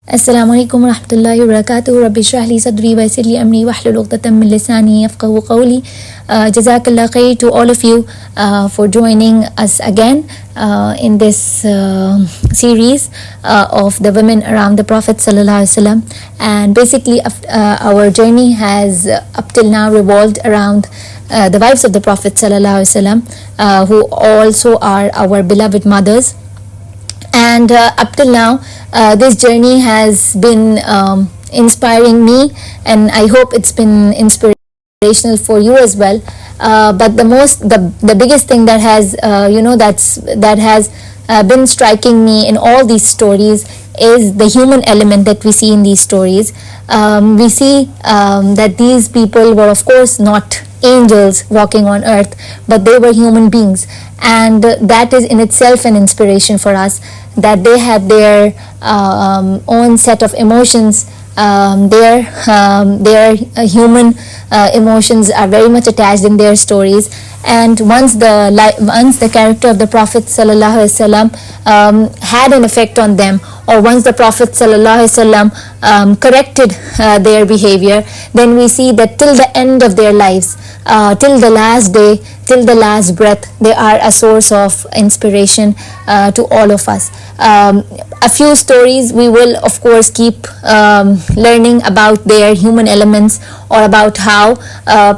السلام عليكم ورحمة الله وبركاته. رب اشرح لي صدري ويسر لي أمري واحلل عقدة من لساني يفقهوا قولي. Jazakallah khair to all of you for joining us again in this series of the women around the Prophet sallallahu alaihi wasallam. And basically our journey has up till now revolved around the wives of the Prophet sallallahu alaihi wasallam, who also are our beloved mothers. And up till now, this journey has been inspiring me, and I hope it's been inspirational for you as well. But the biggest thing that has that has been striking me in all these stories is the human element that we see in these stories. We see that these people were, of course, not angels walking on earth, but they were human beings, and that is in itself an inspiration for us, that they had their own set of emotions. Their human emotions are very much attached in their stories. And once the character of the Prophet sallallahu alaihi wasallam had an effect on them, or once the Prophet sallallahu alaihi wasallam corrected their behavior, then we see that till the end of their lives, till the last day, till the last breath, they are a source of inspiration to all of us. A few stories we will, of course, keep learning about their human elements, or about how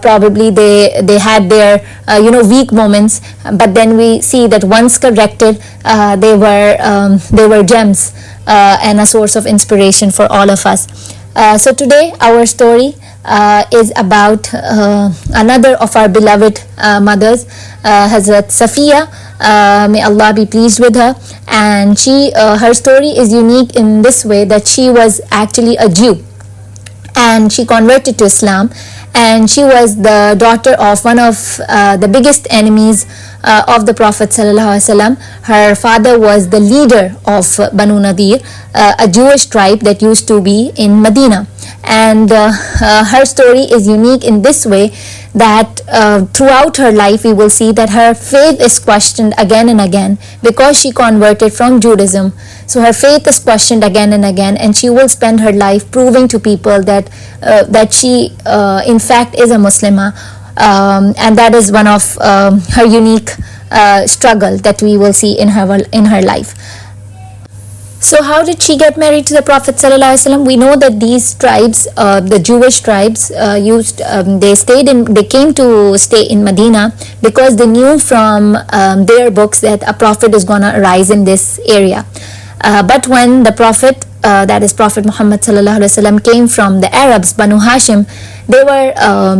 probably they had their weak moments, but then we see that once corrected, they were gems and a source of inspiration for all of us. So today our story is about another of our beloved mothers, Hazrat Safiyyah. May Allah be pleased with her. And her story is unique in this way, that she was actually a Jew, and she converted to Islam, and she was the daughter of one of the biggest enemies of the Prophet sallallahu alaihi wasallam. Her father was the leader of Banu Nadir, a Jewish tribe that used to be in Medina. And her story is unique in this way, that throughout her life we will see that her faith is questioned again and again, because she converted from Judaism. So her faith is questioned again and again, and she will spend her life proving to people that she in fact is a Muslimah, and that is one of her unique struggle that we will see in her life. So how did she get married to the Prophet sallallahu alaihi wasallam? We know that these tribes, the Jewish tribes, they came to stay in Medina because they knew from their books that a prophet is going to arise in this area. But when the Prophet, that is Prophet Muhammad sallallahu alaihi wasallam, came from the Arabs, Banu Hashim, they were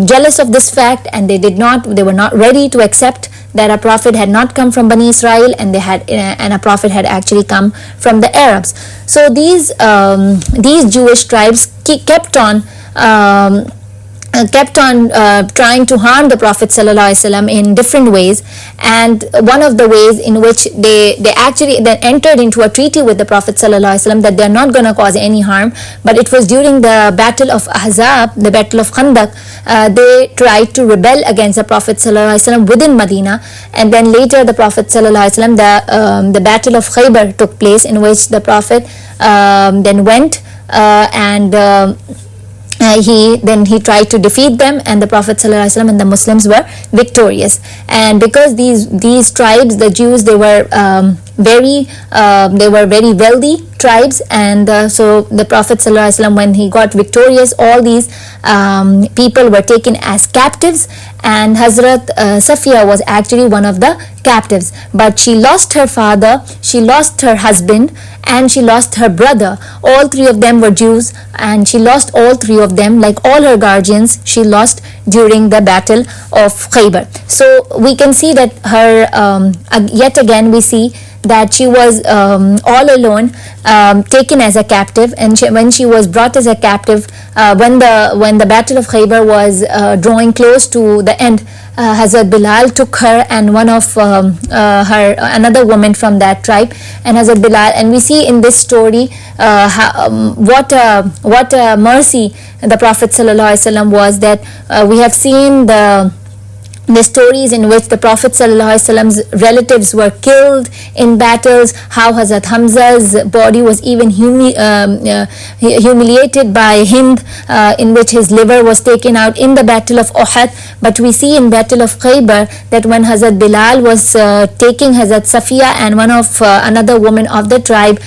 jealous of this fact, and they were not ready to accept that a prophet had not come from Bani Israel, and a prophet had actually come from the Arabs. So these Jewish tribes kept on trying to harm the Prophet sallallahu alaihi wasallam in different ways. And one of the ways in which they actually then entered into a treaty with the Prophet sallallahu alaihi wasallam that they are not going to cause any harm, but it was during the battle of Ahzab, the battle of Khandaq, they tried to rebel against the Prophet sallallahu alaihi wasallam within Medina. And then later the Prophet sallallahu alaihi wasallam, the battle of Khaybar took place, in which the Prophet then went and he tried to defeat them, and the Prophet ﷺ and the Muslims were victorious. And because these tribes, the Jews, they were very wealthy tribes, and so the Prophet ﷺ, when he got victorious, all these people were taken as captives, and Hazrat Safiyyah was actually one of the captives. But she lost her father, she lost her husband, and she lost her brother. All three of them were Jews, and she lost all three of them, like all her guardians, she lost during the battle of Khaybar. So we can see that her, yet again we see that she was all alone, taken as a captive. And when she was brought as a captive, when the battle of Khaybar was drawing close to the end, Hazrat Bilal took her and one of another woman from that tribe, and Hazrat Bilal, and we see in this story what a mercy the Prophet sallallahu alaihi wasallam was, that we have seen the stories in which the Prophet ﷺ's relatives were killed in battles, how Hazrat Hamza's body was even humiliated by Hind, in which his liver was taken out in the battle of Uhud. But we see in battle of Khaybar that when Hazrat Bilal was taking Hazrat Safiyyah and one of another woman of the tribe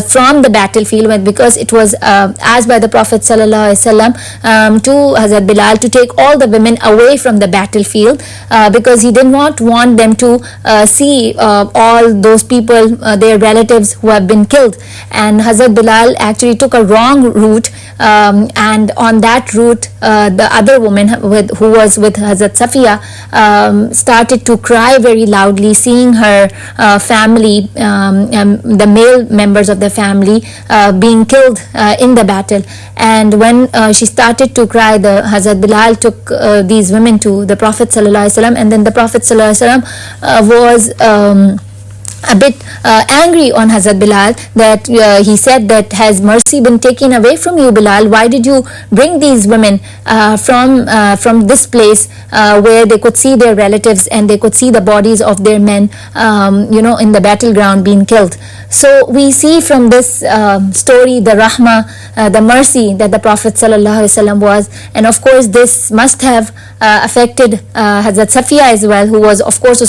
from the battlefield, because it was asked by the Prophet ﷺ to Hazrat Bilal to take all the women away from the battlefield, because he did not want them to see all those people, their relatives who have been killed. And Hazrat Bilal actually took a wrong route, and on that route the other woman who was with Hazrat Safiyyah started to cry very loudly, seeing her family, the male members of the family being killed in the battle. And when she started to cry, the Hazrat Bilal took these women to the Prophet ﷺ, and then the Prophet ﷺ was a bit angry on Hazrat Bilal, that he said that, has mercy been taken away from you, Bilal? Why did you bring these women from this place where they could see their relatives and they could see the bodies of their men in the battleground being killed? So we see from this story the rahmah, the mercy that the Prophet ﷺ was. And of course this must have affected Hazrat Safiyyah as well, who was, of course,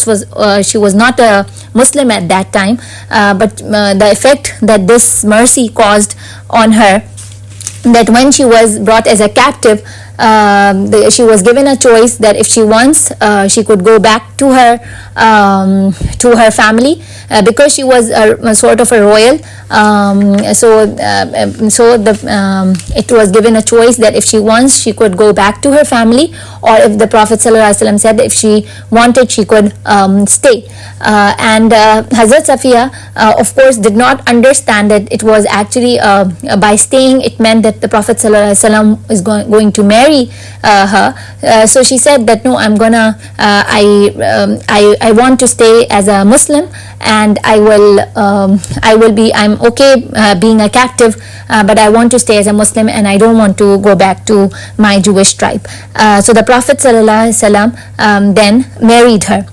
she was not a Muslim at that time, but the effect that this mercy caused on her, that when she was brought as a captive, she was given a choice that if she wants, she could go back to her family, because she was a sort of a royal. It was given a choice that if she wants, she could go back to her family, or if the Prophet ﷺ said that if she wanted, she could stay. And Hazrat Safiyyah, of course, did not understand that it was actually by staying, it meant that the Prophet ﷺ is going to marry her. So she said that no, I'm want to stay as a Muslim, and I'm okay being a captive, but I want to stay as a Muslim and I don't want to go back to my Jewish tribe. So the Prophet ﷺ then married her.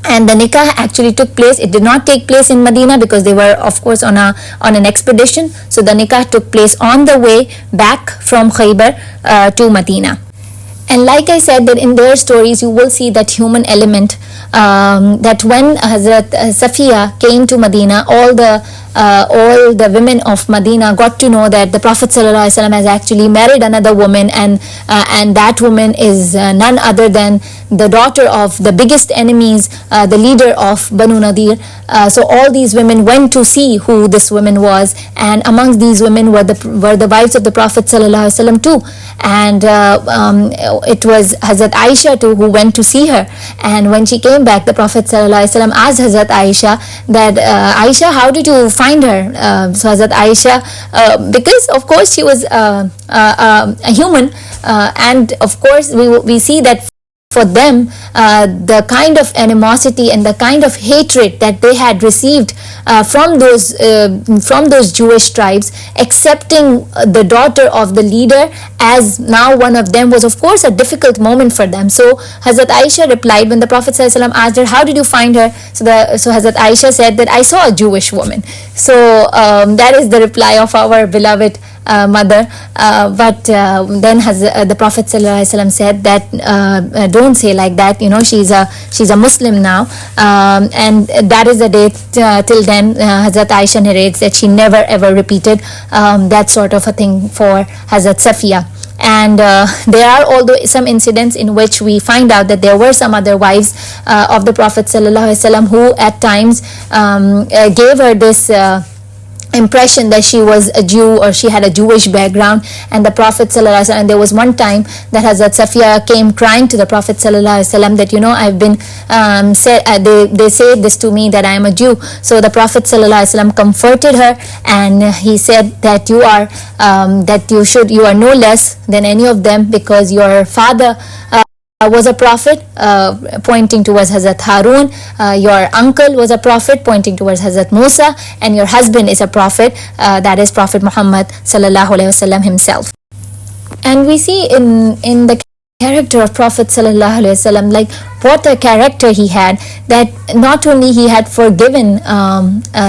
And the nikah actually took place. It did not take place in Medina because they were, of course, on an expedition. So the nikah took place on the way back from Khaybar to Medina. And like I said, that in their stories you will see that human element, that when Hazrat Safiyyah came to Medina, all the women of Medina got to know that the Prophet ﷺ has actually married another woman, and that woman is none other than the daughter of the biggest enemies, the leader of Banu Nadir. So all these women went to see who this woman was, and amongst these women were the wives of the Prophet ﷺ too. And it was Hazrat Aisha too who went to see her. And when she came back, the Prophet ﷺ asked Hazrat Aisha that, Aisha, how did you find her? So Hazrat Aisha, because of course she was a human, and of course we see that for them, the kind of animosity and the kind of hatred that they had received from those Jewish tribes, accepting the daughter of the leader as now one of them was, of course, a difficult moment for them. So Hazrat Aisha replied, when the Prophet ﷺ asked her, how did you find her? So Hazrat Aisha said that I saw a Jewish woman. So that is the reply of our beloved mother. But then the Prophet ﷺ said that don't say like that, she's a Muslim now, and that is the day till then Hazrat Aisha narrates that she never ever repeated that sort of a thing for Hazrat Safiyyah. And there are although some incidents in which we find out that there were some other wives of the Prophet ﷺ who at times gave her this impression that she was a Jew or she had a Jewish background. And the Prophet ﷺ, and there was one time that Hazrat Safiyyah came crying to the Prophet ﷺ that I've been they say this to me that I am a Jew. So the Prophet ﷺ comforted her, and he said that you are no less than any of them, because your father was a prophet, pointing towards Hazrat Harun, your uncle was a prophet, pointing towards Hazrat Musa, and your husband is a prophet, that is Prophet Muhammad sallallahu alaihi wasallam himself. And we see in the character of Prophet sallallahu alaihi wasallam, like what a character he had, that not only he had forgiven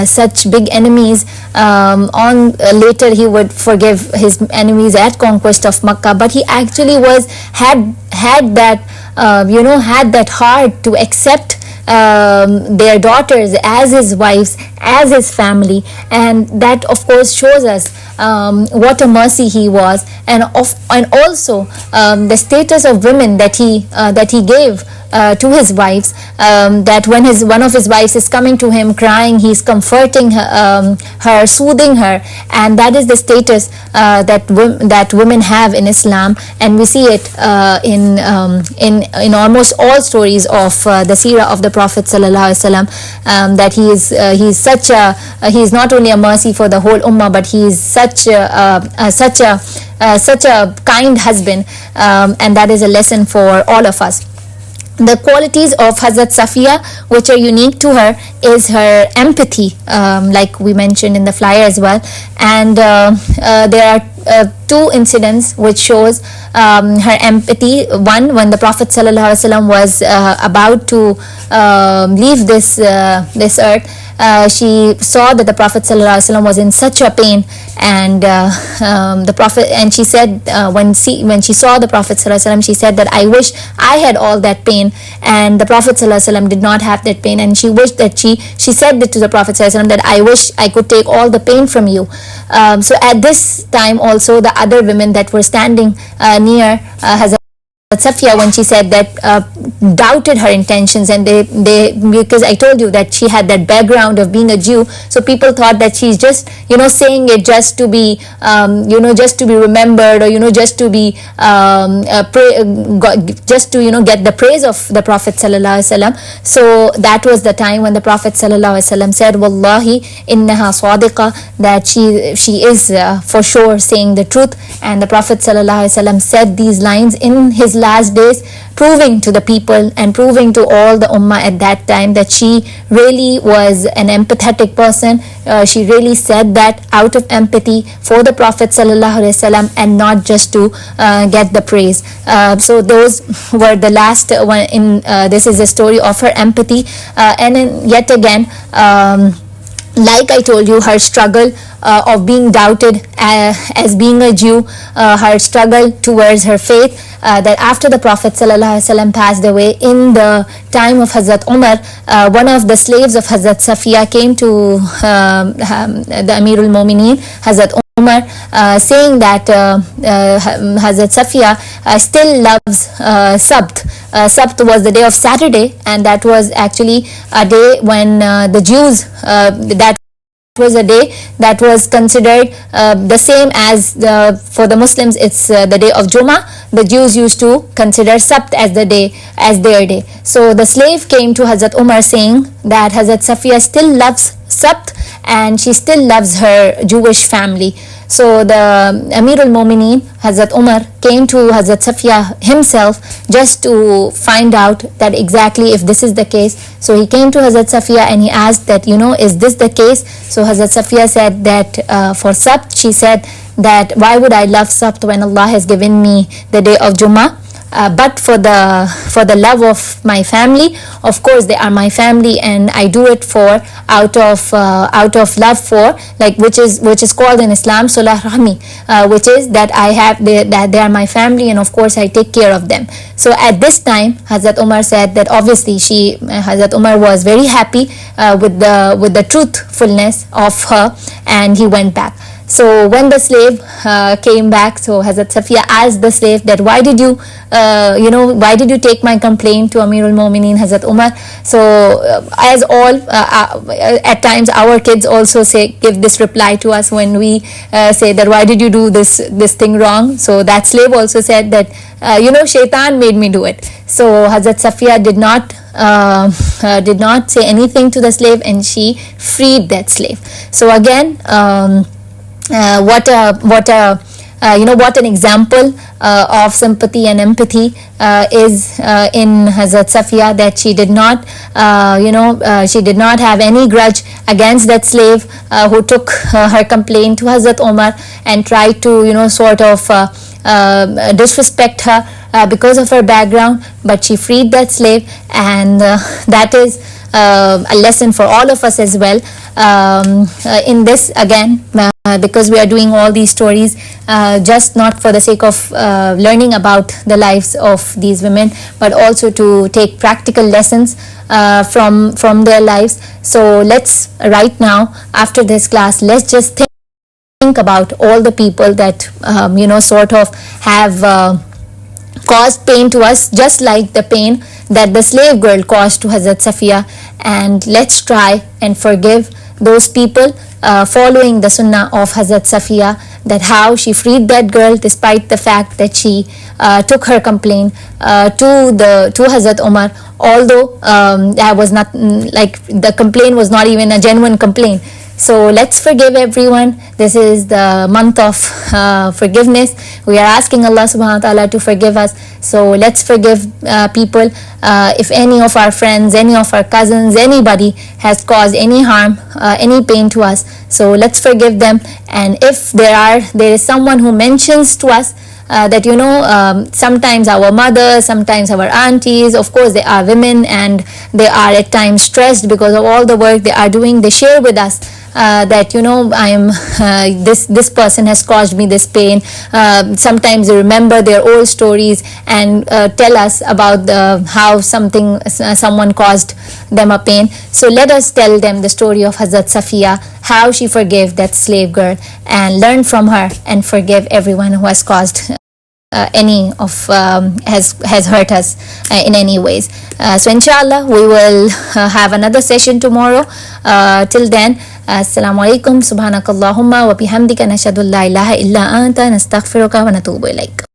such big enemies, on later he would forgive his enemies at conquest of Makkah, but he actually had that had that heart to accept their daughters as his wives, as his family, and that of course shows us what a mercy he was, and also the status of women that he gave to his wives, that when one of his wives is coming to him crying, he's comforting her, soothing her, and that is the status that women have in Islam, and we see it in almost all stories of the seerah of the Prophet sallallahu alaihi wasallam, that he's not only a mercy for the whole ummah, but he is such a kind husband, and that is a lesson for all of us. The qualities of Hazrat Safiyyah which are unique to her is her empathy, like we mentioned in the flyer as well, and there are two incidents which shows her empathy. One, when the Prophet ﷺ was about to leave this earth, she saw that the Prophet ﷺ was in such a pain, and she said, when she saw the Prophet ﷺ, she said that I wish I had all that pain, and the Prophet ﷺ did not have that pain, and she wished that she said that to the Prophet ﷺ, that I wish I could take all the pain from you. So at this time also, the other women that were standing near Hazrat Safiyyah, when she said that, doubted her intentions, and they because I told you that she had that background of being a Jew, so people thought that she's just saying it just to be just to be remembered, or just to be just to get the praise of the Prophet sallallahu alaihi wasallam. So that was the time when the Prophet sallallahu alaihi wasallam said, "Wallahi innaha sadiqa," that she is for sure saying the truth, and the Prophet sallallahu alaihi wasallam said these lines in his last days, proving to the people and proving to all the ummah at that time that she really was an empathetic person. She really said that out of empathy for the Prophet sallallahu alaihi wasallam, and not just to get the praise. So those were the last one in this is the story of her empathy, and then yet again, like I told you, her struggle of being doubted as being a Jew, her struggle towards her faith, that after the Prophet ﷺ passed away, in the time of Hazrat Umar, one of the slaves of Hazrat Safiyyah came to the Amirul Mumineen, Hazrat Umar, saying that Hazrat Safiyyah still loves Sabt. Sabt was the day of Saturday, and that was actually a day when the Jews, that was a day that was considered the same as for the Muslims it's the day of Jummah. The Jews used to consider Sabt as their day. So the slave came to Hazrat Umar saying that Hazrat Safiyyah still loves Sabt, and she still loves her Jewish family. So the Amirul Mumineen, Hazrat Umar, came to Hazrat Safiyyah himself just to find out that exactly if this is the case. So he came to Hazrat Safiyyah and he asked that, is this the case? So Hazrat Safiyyah said that for Sabt, she said that why would I love Sabt when Allah has given me the day of Jummah? But for the love of my family, of course they are my family, and I do it for out of love for, like which is called in Islam Sulah Rahmi, which is that that they are my family, and of course I take care of them. So at this time, Hazrat Umar said that obviously Hazrat Umar was very happy with the truthfulness of her, and he went back. So when the slave came back, so Hazrat Safiyyah asked the slave that why did you take my complaint to Amirul Mumineen Hazrat Umar? So as all at times our kids also give this reply to us when we say that why did you do this thing wrong? So that slave also said that Shaitan made me do it. So Hazrat Safiyyah did not say anything to the slave, and she freed that slave. So again, what an example of sympathy and empathy is in Hazrat Safiyyah, that she did not have any grudge against that slave who took her complaint to Hazrat Umar and tried to sort of disrespect her, because of her background, but she freed that slave, and that is a lesson for all of us as well. In this again, because we are doing all these stories just not for the sake of learning about the lives of these women, but also to take practical lessons from their lives. So let's, right now after this class, let's just think about all the people that sort of have caused pain to us, just like the pain that the slave girl caused to Hazrat Safiyyah, and let's try and forgive those people, following the sunnah of Hazrat Safiyyah, that how she freed that girl despite the fact that she took her complaint to Hazrat Umar, although that was not like the complaint was not even a genuine complaint. So let's forgive everyone. This is the month of forgiveness. We are asking Allah subhanahu wa ta'ala to forgive us. So let's forgive people. If any of our friends, any of our cousins, anybody has caused any harm, any pain to us, so let's forgive them. And if there is someone who mentions to us that sometimes our mothers, sometimes our aunties, of course they are women and they are at times stressed because of all the work they are doing, they share with us that I am this person has caused me this pain. Sometimes they remember their old stories and tell us about how someone caused them a pain. So let us tell them the story of Hazrat Safiyyah, how she forgave that slave girl, and learn from her and forgive everyone who has caused any of has hurt us in any ways. So inshallah we will have another session tomorrow. Till then, assalamu alaikum, subhanakallahumma wa bihamdika, nashhadu an la ilaha illa anta, nastaghfiruka wa natubu ilaik.